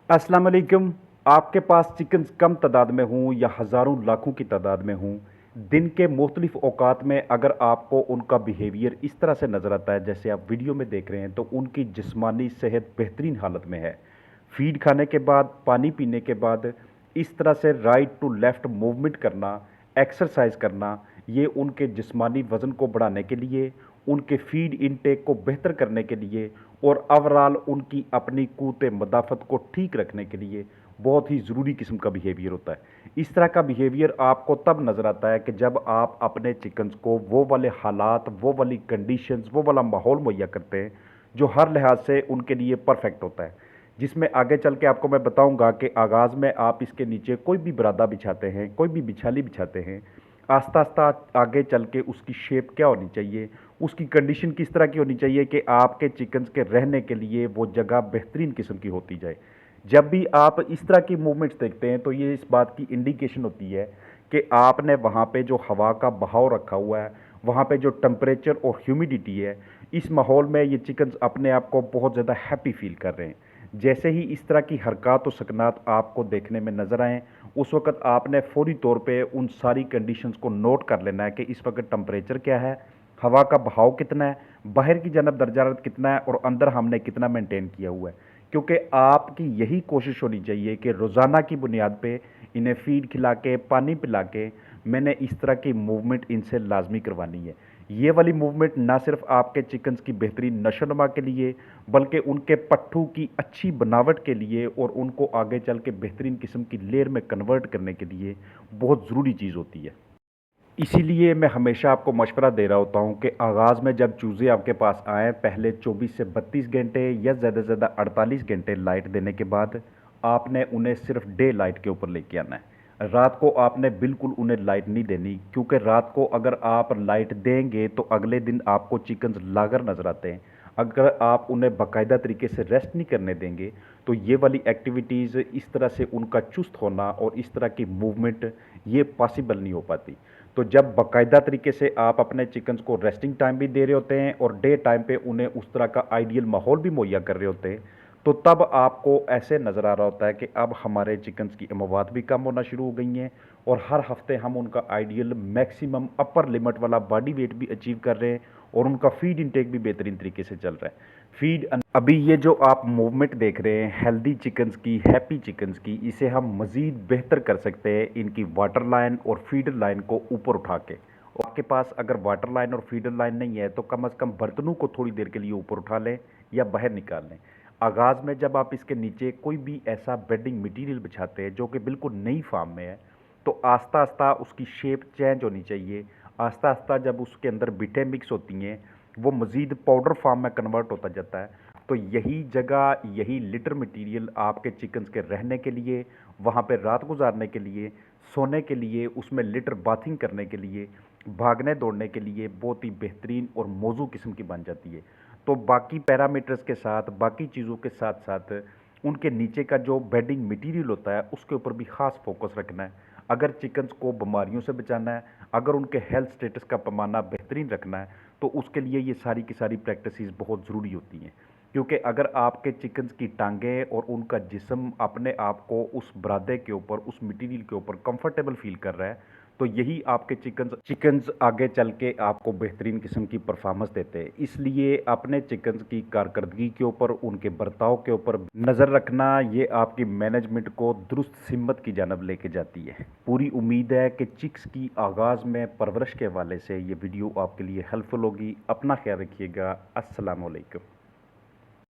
अस्सलाम वालेकुम। आपके पास चिकन्स कम तादाद में हों या हज़ारों लाखों की तादाद में हों, दिन के मुख्तलिफ औकात में अगर आपको उनका बिहेवियर इस तरह से नज़र आता है जैसे आप वीडियो में देख रहे हैं, तो उनकी जिस्मानी सेहत बेहतरीन हालत में है। फीड खाने के बाद, पानी पीने के बाद इस तरह से राइट टू लेफ़्ट मूवमेंट करना, एक्सरसाइज करना, ये उनके जिस्मानी वज़न को बढ़ाने के लिए, उनके फीड इनटेक को बेहतर करने के लिए और ओवरऑल उनकी अपनी क़ुव्वत मदाफ़त को ठीक रखने के लिए बहुत ही ज़रूरी किस्म का बिहेवियर होता है। इस तरह का बिहेवियर आपको तब नज़र आता है कि जब आप अपने चिकन्स को वो वाले हालात, वो वाली कंडीशंस, वो वाला माहौल मुहैया करते हैं जो हर लिहाज से उनके लिए परफेक्ट होता है। जिसमें आगे चल के आपको मैं बताऊंगा कि आगाज़ में आप इसके नीचे कोई भी बरादा बिछाते हैं, कोई भी बिछाली बिछाते हैं, आस्ता आस्ता आगे चल के उसकी शेप क्या होनी चाहिए, उसकी कंडीशन किस तरह की होनी चाहिए कि आपके चिकन्स के रहने के लिए वो जगह बेहतरीन किस्म की होती जाए। जब भी आप इस तरह की मूवमेंट्स देखते हैं तो ये इस बात की इंडिकेशन होती है कि आपने वहाँ पे जो हवा का बहाव रखा हुआ है, वहाँ पे जो टेम्परेचर और ह्यूमिडिटी है, इस माहौल में ये चिकन्स अपने आप को बहुत ज़्यादा हैप्पी फील कर रहे हैं। जैसे ही इस तरह की हरकत और सकनात आपको देखने में नज़र आएँ, उस वक़्त आपने फ़ौरी तौर पे उन सारी कंडीशंस को नोट कर लेना है कि इस वक़्त टेम्परेचर क्या है, हवा का बहाव कितना है, बाहर की जानब दर्जा हरारत कितना है और अंदर हमने कितना मेंटेन किया हुआ है। क्योंकि आपकी यही कोशिश होनी चाहिए कि रोज़ाना की बुनियाद पे इन्हें फ़ीड खिला के, पानी पिला के मैंने इस तरह की मूवमेंट इनसे लाज़मी करवानी है। ये वाली मूवमेंट ना सिर्फ आपके चिकन्स की बेहतरीन नशोनुमा के लिए, बल्कि उनके पट्ठू की अच्छी बनावट के लिए और उनको आगे चल के बेहतरीन किस्म की लेयर में कन्वर्ट करने के लिए बहुत ज़रूरी चीज़ होती है। इसीलिए मैं हमेशा आपको मशवरा दे रहा होता हूँ कि आगाज़ में जब चूज़े आपके पास आएँ, पहले 24 से 32 घंटे या ज़्यादा से ज़्यादा 48 घंटे लाइट देने के बाद आपने उन्हें सिर्फ डे लाइट के ऊपर लेके आना है। रात को आपने बिल्कुल उन्हें लाइट नहीं देनी, क्योंकि रात को अगर आप लाइट देंगे तो अगले दिन आपको चिकन्स लागर नज़र आते हैं। अगर आप उन्हें बाकायदा तरीके से रेस्ट नहीं करने देंगे तो ये वाली एक्टिविटीज़, इस तरह से उनका चुस्त होना और इस तरह की मूवमेंट ये पॉसिबल नहीं हो पाती। तो जब बाकायदा तरीके से आप अपने चिकन्स को रेस्टिंग टाइम भी दे रहे होते हैं और डे टाइम पे उन्हें उस तरह का आइडियल माहौल भी मुहैया कर रहे होते हैं, तो तब आपको ऐसे नज़र आ रहा होता है कि अब हमारे चिकन्स की अमवात भी कम होना शुरू हो गई हैं और हर हफ्ते हम उनका आइडियल मैक्सिमम अपर लिमिट वाला बॉडी वेट भी अचीव कर रहे हैं और उनका फीड इंटेक भी बेहतरीन तरीके से चल रहा है। अभी ये जो आप मूवमेंट देख रहे हैं हेल्दी चिकन्स की, हैप्पी चिकन्स की, इसे हम मज़ीद बेहतर कर सकते हैं इनकी वाटर लाइन और फीडर लाइन को ऊपर उठा के। और आपके पास अगर वाटर लाइन और फीडर लाइन नहीं है तो कम अज़ कम बर्तनों को थोड़ी देर के लिए ऊपर उठा लें या बाहर निकाल लें। आगाज़ में जब आप इसके नीचे कोई भी ऐसा बेडिंग मटीरियल बिछाते हैं जो कि बिल्कुल नई फार्म में है, तो आस्ता आस्ता उसकी शेप चेंज होनी चाहिए। आस्ता आस्ता जब उसके अंदर बिटें मिक्स होती हैं, वो मज़ीद पाउडर फार्म में कन्वर्ट होता जाता है। तो यही जगह, यही लिटर मटेरियल आपके चिकन्स के रहने के लिए, वहाँ पे रात गुजारने के लिए, सोने के लिए, उसमें लिटर बाथिंग करने के लिए, भागने दौड़ने के लिए बहुत ही बेहतरीन और मौजू किस्म की बन जाती है। तो बाकी पैरामीटर्स के साथ, बाकी चीज़ों के साथ साथ उनके नीचे का जो बेडिंग मटेरियल होता है उसके ऊपर भी ख़ास फोकस रखना है। अगर चिकन्स को बीमारियों से बचाना है, अगर उनके हेल्थ स्टेटस का पैमाना बेहतरीन रखना है, तो उसके लिए ये सारी की सारी प्रैक्टिसेस बहुत ज़रूरी होती हैं। क्योंकि अगर आपके चिकन्स की टांगें और उनका जिस्म अपने आप को उस बरादे के ऊपर, उस मटेरियल के ऊपर कंफर्टेबल फील कर रहा है, तो यही आपके चिकन्स चिकन्स आगे चल के आपको बेहतरीन किस्म की परफॉर्मेंस देते हैं। इसलिए अपने चिकन्स की कारकर्दगी के ऊपर, उनके बर्ताव के ऊपर नज़र रखना, ये आपकी मैनेजमेंट को दुरुस्त सिमत की जानब लेके जाती है। पूरी उम्मीद है कि चिक्स की आगाज़ में परवरिश के हवाले से ये वीडियो आपके लिए हेल्पफुल होगी। अपना ख्याल रखिएगा। अस्सलाम वालेकुम।